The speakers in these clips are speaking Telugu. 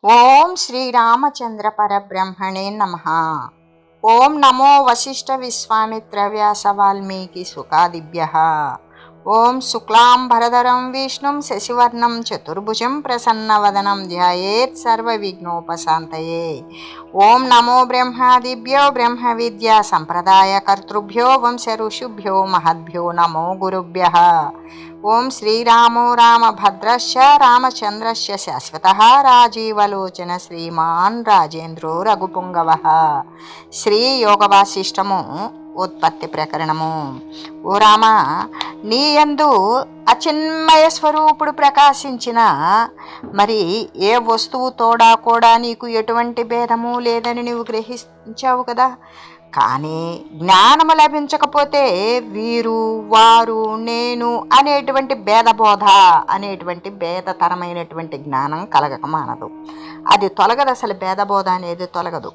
ఓం శ్రీరామచంద్ర పరబ్రహ్మణే నమః. ఓం నమో వశిష్ఠ విశ్వామిత్ర వ్యాస వాల్మీకి సుఖాదిభ్యః. ఓం శుక్లాంబరధరం విష్ణుం శశివర్ణం చతుర్భుజం ప్రసన్నవదనం ధ్యాయేత్ సర్వవిఘ్నోపశాంతయే. ఓం నమో బ్రహ్మాదిభ్యో బ్రహ్మ విద్యా సంప్రదాయ కర్తృభ్యో వంశ ఋషిభ్యో మహద్భ్యో నమో గురుభ్యః. ఓం శ్రీరామో రామభద్రశ్చ రామచంద్రశ్చ శాశ్వతః రాజీవలోచన శ్రీమాన్ రాజేంద్రో రఘుపుంగవః. శ్రీ యోగ వాసిష్టము ఉత్పత్తి ప్రకరణము. ఓ రామ, నీ యందు అచిన్మయ స్వరూపుడు ప్రకాశించిన మరి ఏ వస్తువు తోడా కూడా నీకు ఎటువంటి భేదము లేదని నీవు గ్రహించావు కదా. కానీ జ్ఞానము లభించకపోతే వీరు వారు నేను అనేటువంటి భేదబోధ అనేటువంటి భేదతరమైనటువంటి జ్ఞానం కలగక మానదు. అది తొలగదు, అసలు భేదబోధ అనేది తొలగదు.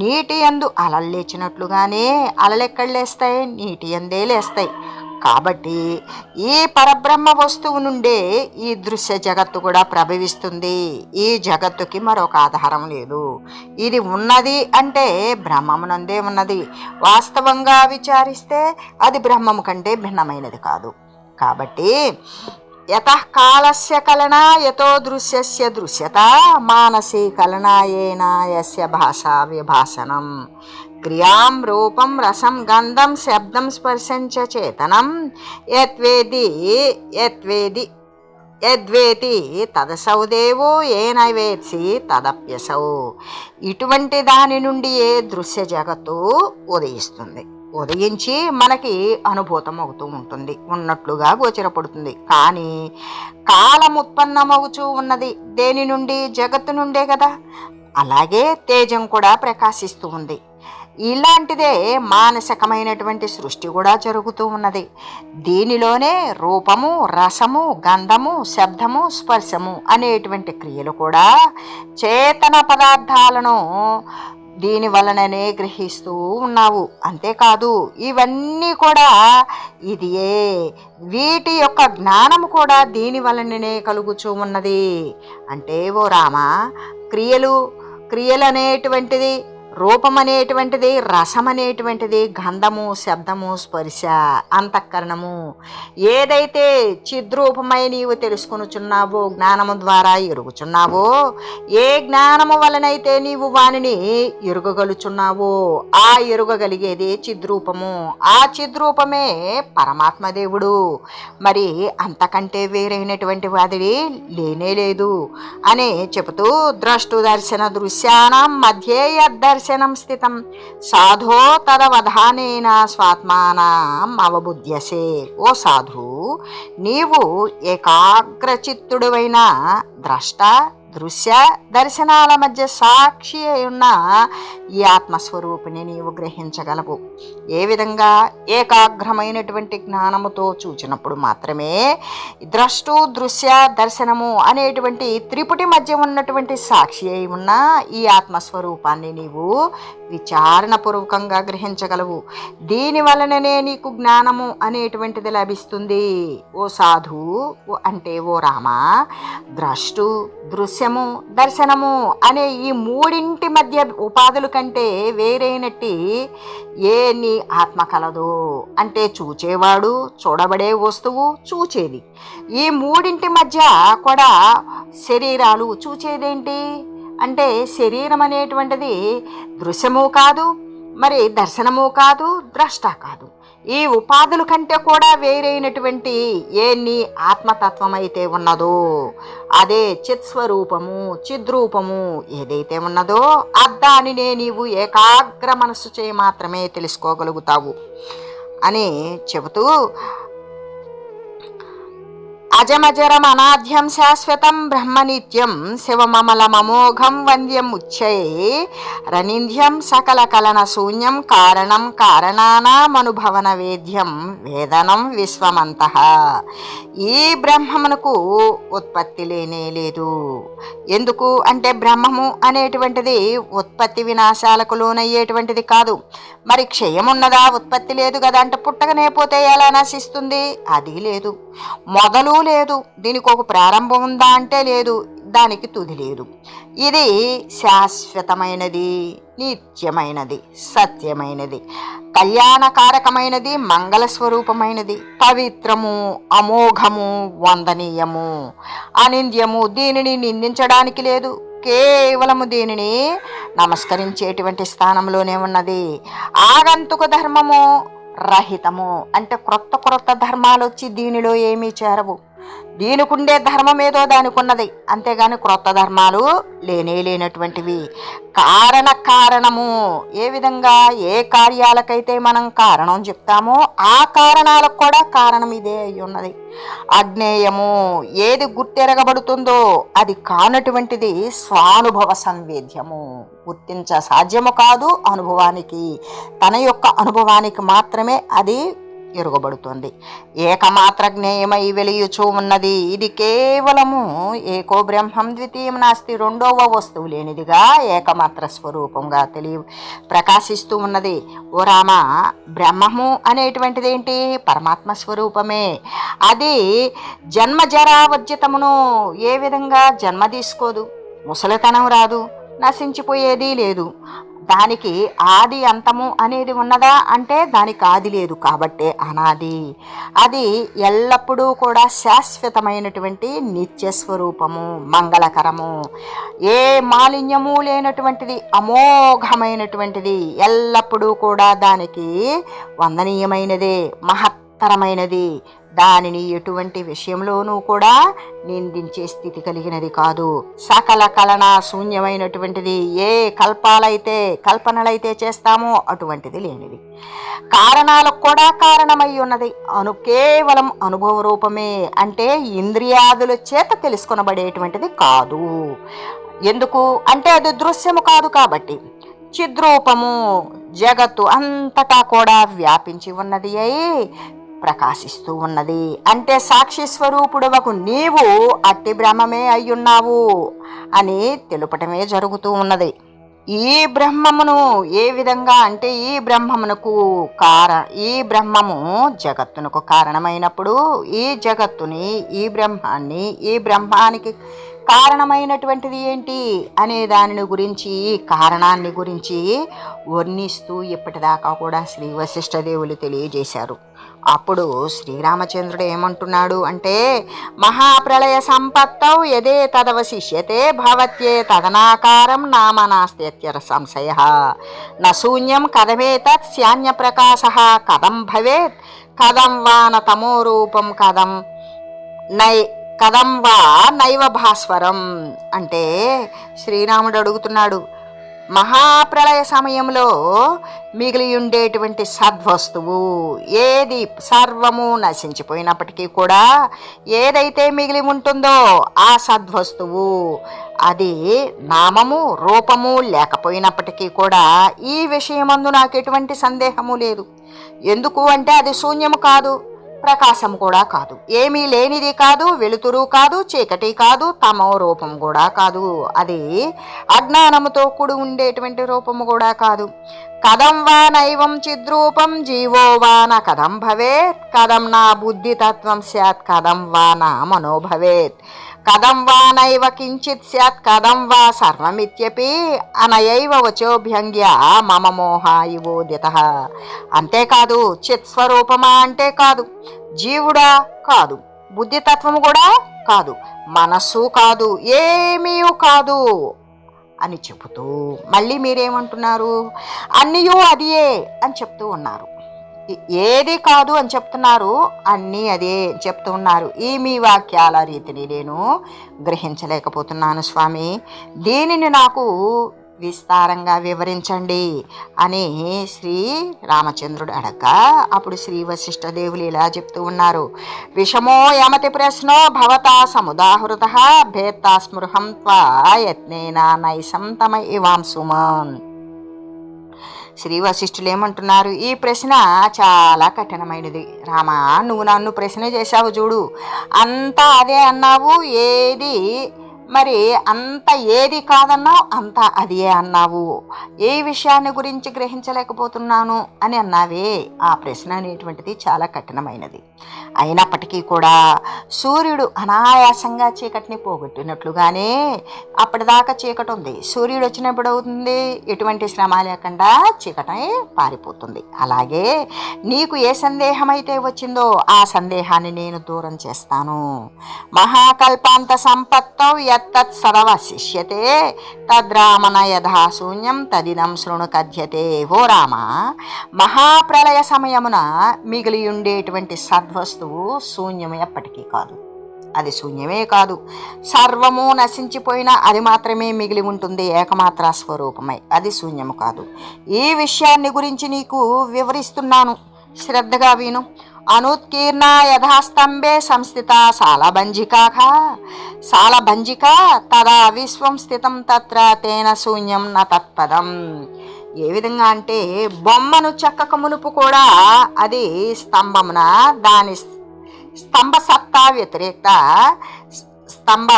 నీటి యందు అలలు లేచినట్లుగానే అలలెక్కడ లేస్తాయి? నీటి యందే లేస్తాయి. కాబట్టి ఈ పరబ్రహ్మ వస్తువు నుండే ఈ దృశ్య జగత్తు కూడా ప్రభవిస్తుంది. ఈ జగత్తుకి మరొక ఆధారం లేదు. ఇది ఉన్నది అంటే బ్రహ్మమునందే ఉన్నది. వాస్తవంగా విచారిస్తే అది బ్రహ్మము కంటే భిన్నమైనది కాదు. కాబట్టి యతః కాలస్య కలనా యతో దృశ్యస్య దృశ్యత మానసీ కలనాయేన యస్య భాషా విభాషణం క్రియాం రూపం రసం గంధం శబ్దం స్పర్శం చ చేతనం యద్వేతి తదసౌ దేవో ఏన వేత్సి తదప్యసౌ. ఇటువంటి దాని నుండి ఏ దృశ్య జగత్తు ఉదయిస్తుంది. ఉదయించి మనకి అనుభూతం అవుతూ ఉంటుంది, ఉన్నట్లుగా గోచరపడుతుంది. కానీ కాలం ఉత్పన్నమవుతూ ఉన్నది దేని నుండి? జగత్తు నుండే కదా. అలాగే తేజం కూడా ప్రకాశిస్తూ ఉంది. ఇలాంటిదే మానసికమైనటువంటి సృష్టి కూడా జరుగుతూ ఉన్నది. దీనిలోనే రూపము రసము గంధము శబ్దము స్పర్శము అనేటువంటి క్రియలు కూడా చేతన పదార్థాలను దీని వలననే గ్రహిస్తూ ఉన్నావు. అంతేకాదు ఇవన్నీ కూడా ఇదియే, వీటి యొక్క జ్ఞానము కూడా దీని వలననే కలుగుచూ ఉన్నది. అంటే ఓ రామ, క్రియలు అనేటువంటిది, రూపం అనేటువంటిది, రసం అనేటువంటిది, గంధము శబ్దము స్పర్శ అంతఃకరణము ఏదైతే చిద్రూపమై నీవు తెలుసుకొనుచున్నావో, జ్ఞానము ద్వారా ఎరుగుచున్నావో, ఏ జ్ఞానము వలనైతే నీవు వానిని ఎరుగగలుచున్నావో ఆ ఎరుగగలిగేది చిద్రూపము. ఆ చిద్రూపమే పరమాత్మదేవుడు. మరి అంతకంటే వేరైనటువంటి వాదివి లేనే లేదు అని చెబుతూ ద్రష్టు దర్శన దృశ్యానం మధ్యే యద్దర్శనం స్థితం సాధో తదవధానేన స్వాత్మానం అవబుధ్యసే. ఓ సాధు, నీవు ఏకాగ్రచిత్తుడువైన ద్రష్ట దృశ్య దర్శనాల మధ్య సాక్షి అయి ఉన్న ఈ ఆత్మస్వరూపిణి నీవు గ్రహించగలవు. ఏ విధంగా? ఏకాగ్రమైనటువంటి జ్ఞానముతో చూచినప్పుడు మాత్రమే ద్రష్టు దృశ్య దర్శనము అనేటువంటి త్రిపుటి మధ్య ఉన్నటువంటి సాక్షి అయి ఉన్న ఈ ఆత్మస్వరూపాన్ని నీవు విచారణపూర్వకంగా గ్రహించగలవు. దీని వలననే నీకు జ్ఞానము అనేటువంటిది లభిస్తుంది. ఓ సాధు, అంటే ఓ రామ, ద్రష్టు దృశ్యము దర్శనము అనే ఈ మూడింటి మధ్య ఉపాధుల కంటే వేరైనట్టి ఏ నీ ఆత్మ కలదు. అంటే చూచేవాడు, చూడబడే వస్తువు, చూచేది. ఈ మూడింటి మధ్య కూడా శరీరాలు. చూచేదేంటి అంటే శరీరం అనేటువంటిది దృశ్యము కాదు, మరి దర్శనము కాదు, ద్రష్ట కాదు. ఈ ఉపాధుల కంటే కూడా వేరైనటువంటి ఏ నీ ఆత్మతత్వం అయితే ఉన్నదో, అదే చిత్స్వరూపము చిద్రూపము ఏదైతే ఉన్నదో దానినే నీవు ఏకాగ్ర మనస్సు చే మాత్రమే తెలుసుకోగలుగుతావు అని చెబుతూ, అజమజరం అనాద్యం శాశ్వతం బ్రహ్మనిత్యం శివమమలమమోఘం వంద్యం ఉచ్చై రనింధ్యం సకల కలన శూన్యం కారణం కారణానామనుభవన వేద్యం వేదనం విశ్వమంతః. ఈ బ్రహ్మమునకు ఉత్పత్తి లేనే లేదు. ఎందుకు అంటే బ్రహ్మము అనేటువంటిది ఉత్పత్తి వినాశాలకు లోనయ్యేటువంటిది కాదు. మరి క్షయమున్నదా? ఉత్పత్తి లేదు కదా. అంటే పుట్టకనే పోతే ఎలా నశిస్తుంది? అది లేదు. మొదలు లేదు. దీనికి ఒక ప్రారంభం ఉందా అంటే లేదు. దానికి తుది లేదు. ఇది శాశ్వతమైనది, నిత్యమైనది, సత్యమైనది, కళ్యాణకారకమైనది, మంగళ స్వరూపమైనది, పవిత్రము, అమోఘము, వందనీయము, అనింద్యము. దీనిని నిందించడానికి లేదు, కేవలము దీనిని నమస్కరించేటువంటి స్థానంలోనే ఉన్నది. ఆగంతుక ధర్మము రహితము అంటే క్రొత్త ధర్మాలు వచ్చి దీనిలో ఏమీ చేరవు. దీనికుండే ధర్మం ఏదో దానికి ఉన్నది, అంతేగాని క్రొత్త ధర్మాలు లేనటువంటివి. కారణము ఏ విధంగా ఏ కార్యాలకైతే మనం కారణం చెప్తామో ఆ కారణాలకు కూడా కారణం ఇదే అయి ఉన్నది. అజ్ఞేయము ఏది గుర్తెరగబడుతుందో అది కానటువంటిది స్వానుభవ సంవేద్యము, గుర్తించ సాధ్యము కాదు. అనుభవానికి, తన యొక్క అనుభవానికి మాత్రమే అది ఎరుగబడుతుంది. ఏకమాత్ర జ్ఞేయమై వెలియుచూ ఉన్నది. ఇది కేవలము ఏకో బ్రహ్మం ద్వితీయం నాస్తి, రెండవ వస్తువు లేనిదిగా ఏకమాత్ర స్వరూపంగా ప్రకాశిస్తూ ఉన్నది. ఓ రామ, బ్రహ్మము అనేటువంటిది ఏంటి? పరమాత్మ స్వరూపమే. అది జన్మ జరావర్జితమును, ఏ విధంగా జన్మ తీసుకోదు, ముసలితనం రాదు, నశించిపోయేది లేదు. దానికి ఆది అంతము అనేది ఉన్నదా అంటే దానికి ఆది లేదు, కాబట్టే అనాది. అది ఎల్లప్పుడూ కూడా శాశ్వతమైనటువంటి నిత్యస్వరూపము, మంగళకరము, ఏ మాలిన్యము లేనటువంటిది, అమోఘమైనటువంటిది, ఎల్లప్పుడూ కూడా దానికి వందనీయమైనదే, మహత్తరమైనది. దానిని ఎటువంటి విషయంలోనూ కూడా నిందించే స్థితి కలిగినది కాదు. సకల కలన శూన్యమైనటువంటిది. ఏ కల్పనలైతే చేస్తామో అటువంటిది లేనిది. కారణాలకు కూడా కారణమై ఉన్నది. కేవలం అనుభవ రూపమే అంటే ఇంద్రియాదుల చేత తెలుసుకొనబడేటువంటిది కాదు. ఎందుకు అంటే అది దృశ్యము కాదు కాబట్టి. చిద్రూపము, జగత్తు అంతటా కూడా వ్యాపించి ఉన్నది అయి ప్రకాశిస్తూ ఉన్నది. అంటే సాక్షి స్వరూపుడవకు నీవు అట్టి బ్రహ్మమే అయ్యున్నావు అని తెలుపటమే జరుగుతూ ఉన్నది. ఈ బ్రహ్మమును ఏ విధంగా అంటే ఈ బ్రహ్మము జగత్తునకు కారణమైనప్పుడు ఈ జగత్తుని, ఈ బ్రహ్మాన్ని, ఈ బ్రహ్మానికి కారణమైనటువంటిది ఏంటి అనే దానిని గురించి, కారణాన్ని గురించి వర్ణిస్తూ ఇప్పటిదాకా కూడా శ్రీ వశిష్ఠదేవులు తెలియజేశారు. అప్పుడు శ్రీరామచంద్రుడు ఏమంటున్నాడు అంటే, మహాప్రళయ సంపత్తౌ యదే తదవశిష్యతే భవత్యే తదనాకారం నామ నాస్త్యత్యర సంశయ న శూన్యం కథమేతత్ స్యాన్య ప్రకాశ కథం భవేత్ కథం వా న తమో రూపం కథం వా నైవ భాస్వరం. అంటే శ్రీరాముడు అడుగుతున్నాడు, మహాప్రళయ సమయంలో మిగిలి ఉండేటువంటి సద్వస్తువు ఏది, సర్వము నశించిపోయినప్పటికీ కూడా ఏదైతే మిగిలి ఉంటుందో ఆ సద్వస్తువు అది నామము రూపము లేకపోయినప్పటికీ కూడా ఈ విషయమందు నాకు ఎటువంటి సందేహము లేదు. ఎందుకు అంటే అది శూన్యము కాదు, ప్రకాశం కూడా కాదు, ఏమీ లేనిది కాదు, వెలుతురు కాదు, చీకటి కాదు, తమో రూపం కూడా కాదు, అది అజ్ఞానముతో కూడి ఉండేటువంటి రూపము కూడా కాదు. కథం వా నైవం చిద్రూపం జీవో వా న కథం భవేత్ కథం నా బుద్ధితత్వం స్యాత్ కథం వా నా మనో భవేత్ కథం వా నైవ కించిత్ స్యాత్ కథం వా సర్వమిత్యపి అనయైవ వచోభ్యంగ్య మమ మోహ ఇవోదితః. అంతేకాదు చిత్స్వరూపమా అంటే కాదు, జీవుడా కాదు, బుద్ధితత్వము కూడా కాదు, మనస్సు కాదు, ఏమీ కాదు అని చెబుతూ మళ్ళీ మీరేమంటున్నారు, అన్నీయూ అదియే అని చెప్తూ ఉన్నారు. ఏది కాదు అని చెప్తున్నారు, అన్నీ అదే చెప్తూ ఉన్నారు. ఈ మీ వాక్యాల రీతిని నేను గ్రహించలేకపోతున్నాను స్వామి, దీనిని నాకు విస్తారంగా వివరించండి అని శ్రీ రామచంద్రుడు అడగ్గా అప్పుడు శ్రీ వశిష్ఠదేవులు ఇలా చెప్తూ ఉన్నారు. విషమో యమతి ప్రశ్నో భవతా సముదాహృత భేత్తా స్మృహం త్వా యత్నేన నైసం తమ ఇవాంసుమాన్. శ్రీ వశిష్ఠులు ఏమంటున్నారు, ఈ ప్రశ్న చాలా కఠినమైనది. రామా, నువ్వు నన్ను ప్రశ్న చేశావు చూడు, అంతా అదే అన్నావు, ఏది మరి అంత ఏది కాదన్నావు అంత అదే అన్నావు, ఏ విషయాన్ని గురించి గ్రహించలేకపోతున్నాను అని అన్నావే. ఆ ప్రశ్న అనేటువంటిది చాలా కఠినమైనది. అయినప్పటికీ కూడా సూర్యుడు అనాయాసంగా చీకటిని పోగొట్టినట్లుగానే అప్పటిదాకా చీకటి ఉంది, సూర్యుడు వచ్చినప్పుడు అవుతుంది ఎటువంటి శ్రమ లేకుండా చీకటి పారిపోతుంది. అలాగే నీకు ఏ సందేహం అయితే వచ్చిందో ఆ సందేహాన్ని నేను దూరం చేస్తాను. మహాకల్పాంత సంపత్తౌ యత్తత్ సదవశిష్యతే తద్రామణ యథా శూన్యం తదిదం శృణు కథ్యతే. ఓ రామ, మహాప్రళయ సమయమున మిగిలి ఉండేటువంటి సద్వస్తువు శూన్యం ఎప్పటికీ కాదు. అది శూన్యమే కాదు, సర్వము నశించిపోయినా అది మాత్రమే మిగిలి ఉంటుంది, ఏకమాత్ర స్వరూపమై. అది శూన్యము కాదు. ఈ విషయాన్ని గురించి నీకు వివరిస్తున్నాను, శ్రద్ధగా విను. అనుత్కీర్ణ యథాస్తంభే సంస్థిత సాలభంజికా తదా విశ్వం స్థితం తత్ర తేన శూన్యం న తత్పదం. ఏ విధంగా అంటే బొమ్మను చెక్కక మునుపు కూడా అది స్తంభమున దాని స్తంభ సత్తా వ్యతిరేకత స్తంభ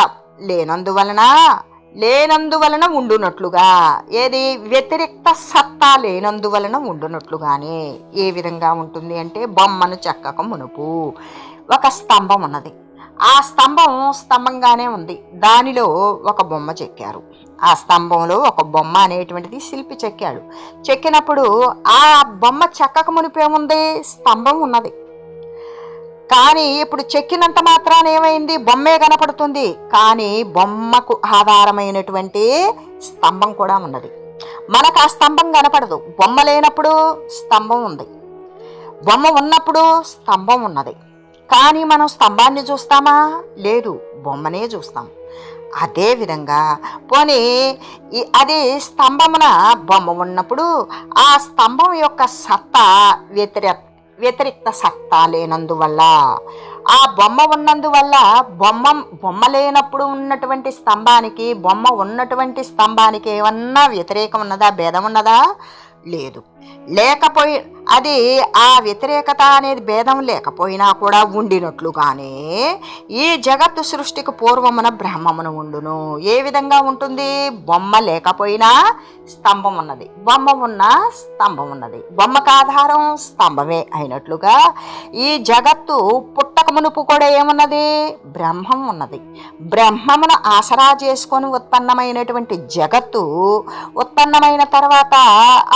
లేనందువలన ఉండునట్లుగా, ఏది వ్యతిరేక్త సత్తా లేనందువలన ఉండునట్లుగానే ఏ విధంగా ఉంటుంది అంటే బొమ్మను చెక్కక మునుపు ఒక స్తంభం ఉన్నది, ఆ స్తంభంగానే ఉంది, దానిలో ఒక బొమ్మ చెక్కారు, ఆ స్తంభంలో ఒక బొమ్మ అనేటువంటిది శిల్పి చెక్కాడు. చెక్కినప్పుడు ఆ బొమ్మ చెక్కక మునిపేముంది, స్తంభం ఉన్నది. కానీ ఇప్పుడు చెక్కినంత మాత్రాన ఏమైంది, బొమ్మే కనపడుతుంది, కానీ బొమ్మకు ఆధారమైనటువంటి స్తంభం కూడా ఉన్నది. మనకు ఆ స్తంభం కనపడదు, బొమ్మ లేనప్పుడు స్తంభం ఉంది, బొమ్మ ఉన్నప్పుడు స్తంభం ఉన్నది. కానీ మనం స్తంభాన్ని చూస్తామా, లేదు, బొమ్మనే చూస్తాం. అదేవిధంగా పోనీ అది స్తంభమున బొమ్మ ఉన్నప్పుడు ఆ స్తంభం యొక్క సత్తా వ్యతిరేక్త సత్తా లేనందువల్ల, ఆ బొమ్మ ఉన్నందువల్ల బొమ్మ లేనప్పుడు ఉన్నటువంటి స్తంభానికి బొమ్మ ఉన్నటువంటి స్తంభానికి ఏమన్నా వ్యతిరేకం ఉన్నదా, భేదం ఉన్నదా, లేదు. లేకపోయి అది ఆ వ్యతిరేకత అనేది భేదం లేకపోయినా కూడా ఉండినట్లుగానే ఈ జగత్తు సృష్టికి పూర్వమున బ్రహ్మమున ఉండును. ఏ విధంగా ఉంటుంది, బొమ్మ లేకపోయినా స్తంభం ఉన్నది, బొమ్మ ఉన్న స్తంభం ఉన్నది, బొమ్మకు ఆధారం స్తంభమే అయినట్లుగా ఈ జగత్తు పుట్టక మునుపు కూడా ఏమున్నది, బ్రహ్మం ఉన్నది. బ్రహ్మమును ఆసరా చేసుకొని ఉత్పన్నమైనటువంటి జగత్తు ఉత్పన్నమైన తర్వాత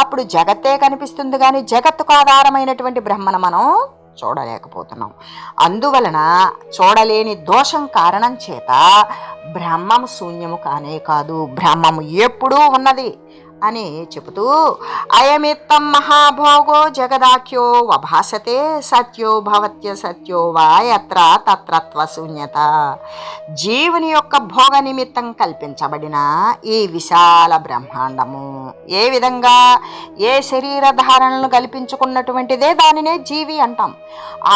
అప్పుడు జగత్తే కనిపిస్తుంది, కానీ జగత్తుకు ఆధారమైనటువంటి బ్రహ్మను మనం చూడలేకపోతున్నాం. అందువలన చూడలేని దోషం కారణం చేత బ్రహ్మము శూన్యము కానే కాదు, బ్రహ్మము ఎప్పుడూ ఉన్నది అని చెబుతూ అయమిత్తం మహాభోగో జగదాఖ్యో వభాసతే సత్యో భవత్య సత్యో వా యత్ర తత్రత్వ శూన్యత. జీవుని యొక్క భోగ నిమిత్తం కల్పించబడిన ఈ విశాల బ్రహ్మాండము ఏ విధంగా ఏ శరీర ధారణలను కల్పించుకున్నటువంటిదే దానినే జీవి అంటాం.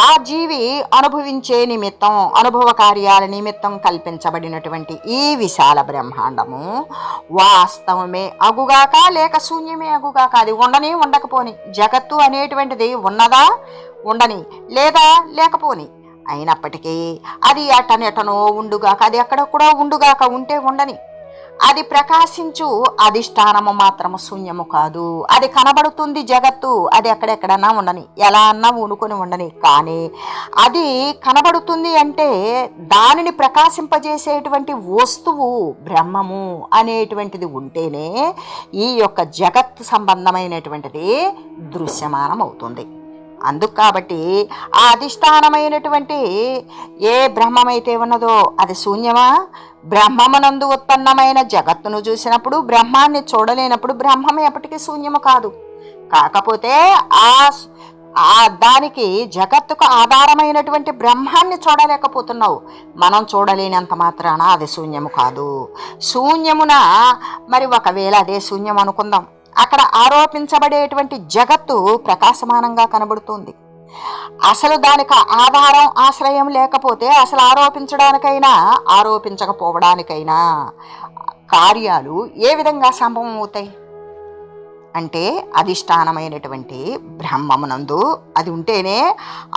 ఆ జీవి అనుభవించే నిమిత్తం అనుభవ కార్యాల నిమిత్తం కల్పించబడినటువంటి ఈ విశాల బ్రహ్మాండము వాస్తవమే అగుగాక లేక శూన్యమే అగుగాక, అది ఉండని ఉండకపోని, జగత్తు అనేటువంటిది ఉన్నదా ఉండని లేదా లేకపోని, అయినప్పటికీ అది అటనెటనో ఉండుగాక, అది ఎక్కడ కూడా ఉండుగాక, ఉంటే ఉండని, అది ప్రకాశించు అధిష్టానము మాత్రము శూన్యము కాదు. అది కనబడుతుంది జగత్తు, అది ఎక్కడెక్కడన్నా ఉండని, ఎలా అన్నా ఊనుకొని ఉండని, కానీ అది కనబడుతుంది అంటే దానిని ప్రకాశింపజేసేటువంటి వస్తువు బ్రహ్మము అనేటువంటిది ఉంటేనే ఈ యొక్క జగత్తు సంబంధమైనటువంటిది దృశ్యమానం అవుతుంది. అందుకు కాబట్టి ఆ అధిష్టానమైనటువంటి ఏ బ్రహ్మమైతే ఉన్నదో అది శూన్యమా? బ్రహ్మమునందు ఉత్పన్నమైన జగత్తును చూసినప్పుడు బ్రహ్మాన్ని చూడలేనప్పుడు బ్రహ్మం ఎప్పటికీ శూన్యము కాదు. కాకపోతే దానికి జగత్తుకు ఆధారమైనటువంటి బ్రహ్మాన్ని చూడలేకపోతున్నావు. మనం చూడలేనంత మాత్రాన అది శూన్యము కాదు. శూన్యమున మరి ఒకవేళ అదే శూన్యం అనుకుందాం, అక్కడ ఆరోపించబడేటువంటి జగత్తు ప్రకాశమానంగా కనబడుతుంది. అసలు దానికి ఆధారం ఆశ్రయం లేకపోతే అసలు ఆరోపించడానికైనా ఆరోపించకపోవడానికైనా కార్యాలు ఏ విధంగా సంభవం అవుతాయి? అంటే అధిష్టానమైనటువంటి బ్రహ్మమునందు అది ఉంటేనే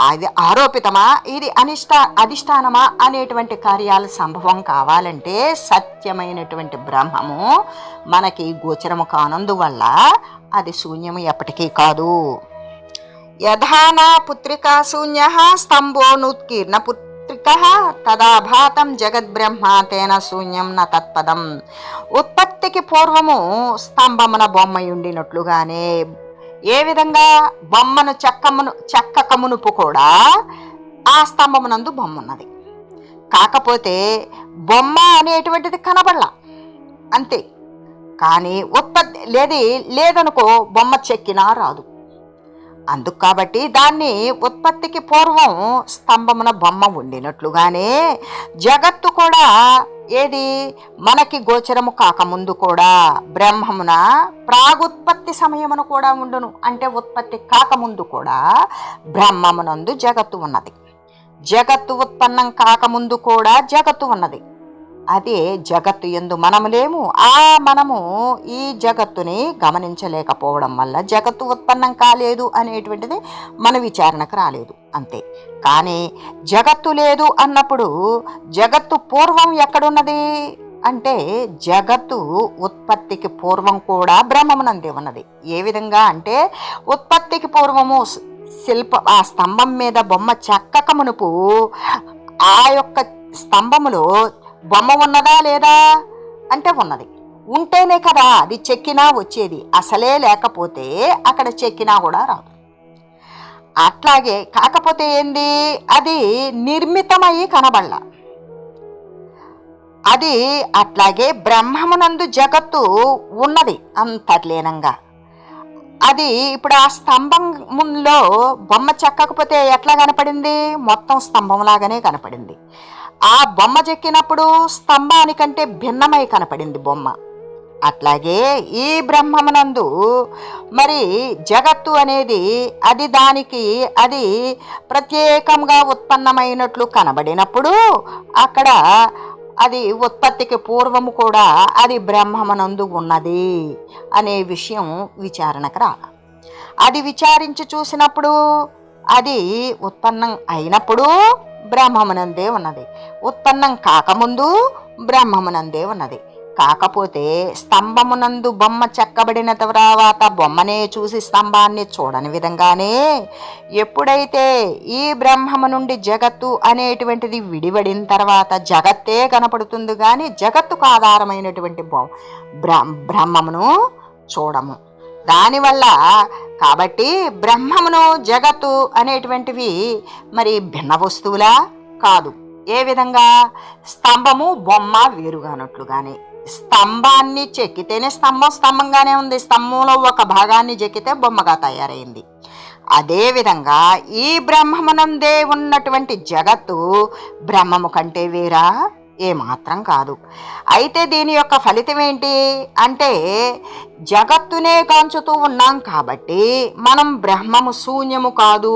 అది ఆరోపితమా ఇది అధిష్టానమా అనేటువంటి కార్యాలు సంభవం కావాలంటే సత్యమైనటువంటి బ్రహ్మము మనకి గోచరము కానందువల్ల అది శూన్యము ఎప్పటికీ కాదు. యథానా పుత్రికా శూన్య స్తంభోనుత్కీర్ణ పుత్రిక తదాభాతం జగద్బ్రహ్మ తేన శూన్యం న తత్పదం. ఉత్పత్తికి పూర్వము స్తంభమున బొమ్మయుండినట్లుగానే ఏ విధంగా బొమ్మను చెక్కకమునుపు కూడా ఆ స్తంభమునందు బొమ్మ ఉన్నది, కాకపోతే బొమ్మ అనేటువంటిది కనబడలా అంతే. కానీ ఉత్పత్తి లేదనుకో బొమ్మ చెక్కినా రాదు. అందుకు కాబట్టి దాన్ని ఉత్పత్తికి పూర్వం స్తంభమున బొమ్మ ఉండినట్లుగానే జగత్తు కూడా ఏది మనకి గోచరము కాకముందు కూడా బ్రహ్మమున ప్రాగుత్పత్తి సమయమును కూడా ఉండును. అంటే ఉత్పత్తి కాకముందు కూడా బ్రహ్మమునందు జగత్తు ఉన్నది. జగత్తు ఉత్పన్నం కాకముందు కూడా జగత్తు ఉన్నది. అదే జగత్తు యందు మనము లేము. మనము ఈ జగత్తుని గమనించలేకపోవడం వల్ల జగత్తు ఉత్పన్నం కాలేదు అనేటువంటిది మన విచారణకు రాలేదు అంతే. కానీ జగత్తు లేదు అన్నప్పుడు జగత్తు పూర్వం ఎక్కడున్నది అంటే జగత్తు ఉత్పత్తికి పూర్వం కూడా బ్రహ్మమునందే ఉన్నది. ఏ విధంగా అంటే ఉత్పత్తికి పూర్వము ఆ స్తంభం మీద బొమ్మ చెక్కక మునుపు ఆ యొక్క స్తంభములో బొమ్మ ఉన్నదా లేదా అంటే ఉన్నది. ఉంటేనే కదా అది చెక్కినా వచ్చేది. అసలే లేకపోతే అక్కడ చెక్కినా కూడా రాదు. అట్లాగే కాకపోతే ఏంది, అది నిర్మితమయ్యి కనబడలా. అది అట్లాగే బ్రహ్మమునందు జగత్తు ఉన్నది అంతర్లీనంగా. అది ఇప్పుడు ఆ స్తంభంలో బొమ్మ చెక్కకపోతే ఎట్లా కనపడింది, మొత్తం స్తంభంలాగానే కనపడింది. ఆ బొమ్మ చెక్కినప్పుడు స్తంభానికంటే భిన్నమై కనపడింది బొమ్మ. అట్లాగే ఈ బ్రహ్మమునందు మరి జగత్తు అనేది అది ప్రత్యేకంగా ఉత్పన్నమైనట్లు కనబడినప్పుడు అక్కడ అది ఉత్పత్తికి పూర్వము కూడా అది బ్రహ్మమునందు ఉన్నది అనే విషయం విచారణకు రాగా అది విచారించి చూసినప్పుడు అది ఉత్పన్నం అయినప్పుడు బ్రహ్మమునందే ఉన్నది, ఉత్పన్నం కాకముందు బ్రహ్మమునందే ఉన్నది. కాకపోతే స్తంభమునందు బొమ్మ చెక్కబడిన తర్వాత బొమ్మనే చూసి స్తంభాన్ని చూడని విధంగానే ఎప్పుడైతే ఈ బ్రహ్మము నుండి జగత్తు అనేటువంటిది విడివడిన తర్వాత జగత్తే కనపడుతుంది, కానీ జగత్తుకు ఆధారమైనటువంటి బ్రహ్మమును చూడము. దానివల్ల కాబట్టి బ్రహ్మమును జగత్తు అనేటువంటివి మరి భిన్న వస్తువులా కాదు. ఏ విధంగా స్తంభము బొమ్మ వేరుగానట్లుగానే స్తంభాన్ని చెక్కితేనే స్తంభంగానే ఉంది, స్తంభంలో ఒక భాగాన్ని చెక్కితే బొమ్మగా తయారైంది. అదేవిధంగా ఈ బ్రహ్మమునందే ఉన్నటువంటి జగత్తు బ్రహ్మము కంటే వేరా ఏమాత్రం కాదు. అయితే దీని యొక్క ఫలితం ఏంటి అంటే జగత్తునే కాంచుతూ ఉన్నాం కాబట్టి మనం బ్రహ్మము శూన్యము కాదు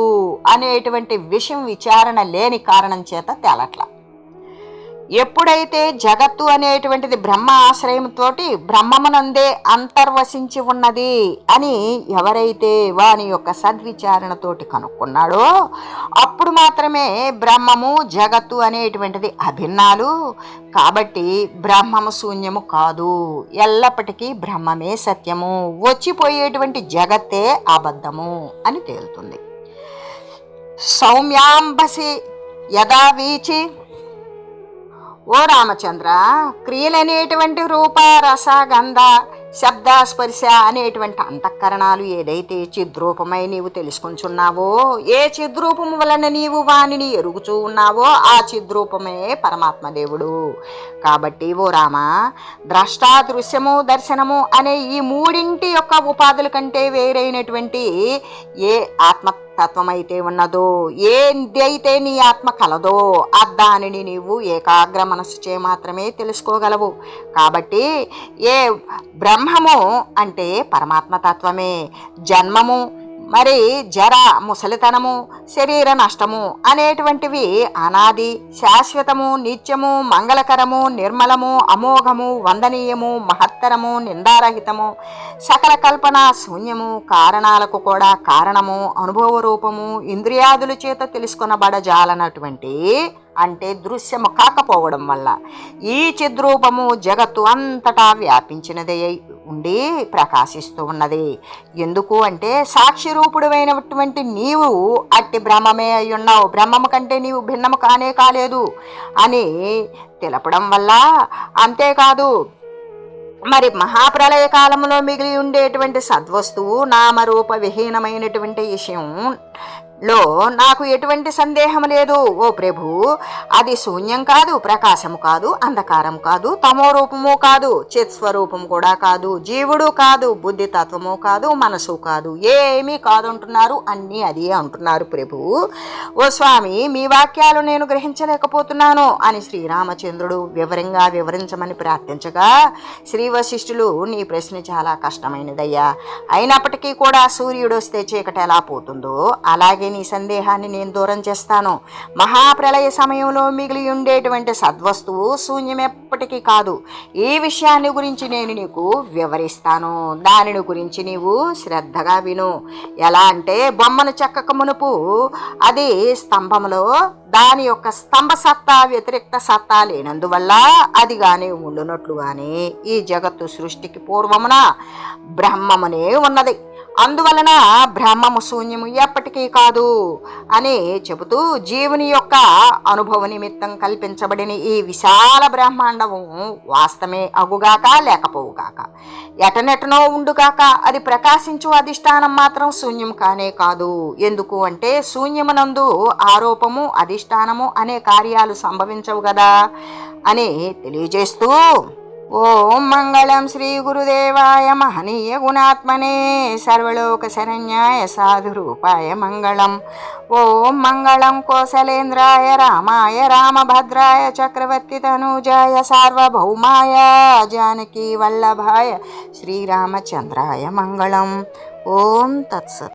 అనేటువంటి విషయం విచారణ లేని కారణం చేత తేలట్ల. ఎప్పుడైతే జగత్తు అనేటువంటిది బ్రహ్మ ఆశ్రయంతో బ్రహ్మమునందే అంతర్వసించి ఉన్నది అని ఎవరైతే వాని యొక్క సద్విచారణతోటి కనుక్కున్నాడో అప్పుడు మాత్రమే బ్రహ్మము జగత్తు అనేటువంటిది అభిన్నాలు. కాబట్టి బ్రహ్మము శూన్యము కాదు, ఎల్లప్పటికీ బ్రహ్మమే సత్యము, వచ్చిపోయేటువంటి జగత్తే అబద్ధము అని తేలుతుంది. సౌమ్యాంబసి యదా వీచి. ఓ రామచంద్ర, క్రియలనేటువంటి రూప రస గంధ శబ్ద స్పర్శ అనేటువంటి అంతఃకరణాలు ఏదైతే చిద్రూపమై నీవు తెలుసుకుంటున్నావో, ఏ చిద్రూపము వలన నీవు వానిని ఎరుగుచూ ఉన్నావో ఆ చిద్రూపమే పరమాత్మదేవుడు. కాబట్టి ఓ రామ, ద్రష్ట దృశ్యము దర్శనము అనే ఈ మూడింటి యొక్క ఉపాధుల కంటే వేరైనటువంటి ఏ ఆత్మతత్వమైతే ఉన్నదో, ఏదైతే నీ ఆత్మ కలదో దానిని నీవు ఏకాగ్ర మనస్సుచే మాత్రమే తెలుసుకోగలవు. కాబట్టి ఏ బ్రహ్మము అంటే పరమాత్మతత్వమే, జన్మము మరి జర, ముసలితనము, శరీర నష్టము అనేటువంటివి అనాది, శాశ్వతము, నిత్యము, మంగళకరము, నిర్మలము, అమోఘము, వందనీయము, మహత్తరము, నిందారహితము, సకల కల్పన శూన్యము, కారణాలకు కూడా కారణము, అనుభవ రూపము, ఇంద్రియాదుల చేత తెలుసుకొనబడజాలనటువంటి అంటే దృశ్యము కాకపోవడం వల్ల ఈ చిద్రూపము జగత్తు అంతటా వ్యాపించినదే ఉండి ప్రకాశిస్తూ ఉన్నది. ఎందుకు అంటే సాక్షి రూపుడమైనటువంటి నీవు అట్టి బ్రహ్మమే అయ్యున్నావు, బ్రహ్మము కంటే నీవు భిన్నము కానే కాలేదు అని తెలపడం వల్ల. అంతేకాదు మరి మహాప్రళయ కాలంలో మిగిలి ఉండేటువంటి సద్వస్తువు నామరూప విహీనమైనటువంటి విషయం లో నాకు ఎటువంటి సందేహం లేదు ఓ ప్రభు. అది శూన్యం కాదు, ప్రకాశము కాదు, అంధకారం కాదు, తమో రూపము కాదు, చిత్స్వరూపము కూడా కాదు, జీవుడు కాదు, బుద్ధి తత్వము కాదు, మనసు కాదు, ఏమీ కాదు అంటున్నారు. అన్నీ అదే అంటున్నారు ప్రభు. ఓ స్వామి, మీ వాక్యాలు నేను గ్రహించలేకపోతున్నాను అని శ్రీరామచంద్రుడు వివరంగా వివరించమని ప్రార్థించగా, శ్రీ వశిష్ఠులు నీ ప్రశ్న చాలా కష్టమైనదయ్యా, అయినప్పటికీ కూడా సూర్యుడు వస్తే చీకటి ఎలా పోతుందో అలాగే నీ సందేహాన్ని నేను దూరం చేస్తాను. మహాప్రళయ సమయంలో మిగిలి ఉండేటువంటి సద్వస్తువు శూన్యమెప్పటికీ కాదు. ఈ విషయాన్ని గురించి నేను నీకు వివరిస్తాను, దానిని గురించి నీవు శ్రద్ధగా విను. ఎలా అంటే బొమ్మను చెక్కక మునుపు అది స్తంభంలో దాని యొక్క స్తంభ సత్తా వ్యతిరేక్త సత్తా లేనందువల్ల అది గాని ఉండునట్లుగానే ఈ జగత్తు సృష్టికి పూర్వమున బ్రహ్మమునే ఉన్నది. అందువలన బ్రహ్మము శూన్యము ఎప్పటికీ కాదు అని చెబుతూ జీవుని యొక్క అనుభవ నిమిత్తం కల్పించబడిన ఈ విశాల బ్రహ్మాండము వాస్తవమే అగుగాక లేకపోవుగాక, ఎటనెటనో ఉండుగాక, అది ప్రకాశించు అధిష్టానం మాత్రం శూన్యం కానే కాదు. ఎందుకు అంటే శూన్యమునందు ఆరోపము, అధిష్టానము అనే కార్యాలు సంభవించవు కదా అని తెలియజేస్తూ, ఓం మంగళం శ్రీ గురుదేవాయ మహనీయ గుణాత్మనే సర్వలోక శరణ్యాయ సాధురూపాయ మంగళం. ఓం మంగళం కోసలేంద్రాయ రామాయ రామభద్రాయ చక్రవర్తి తనూజాయ సార్వభౌమాయ జానకీ వల్లభాయ శ్రీరామచంద్రాయ మంగళం. ఓం తత్సత్.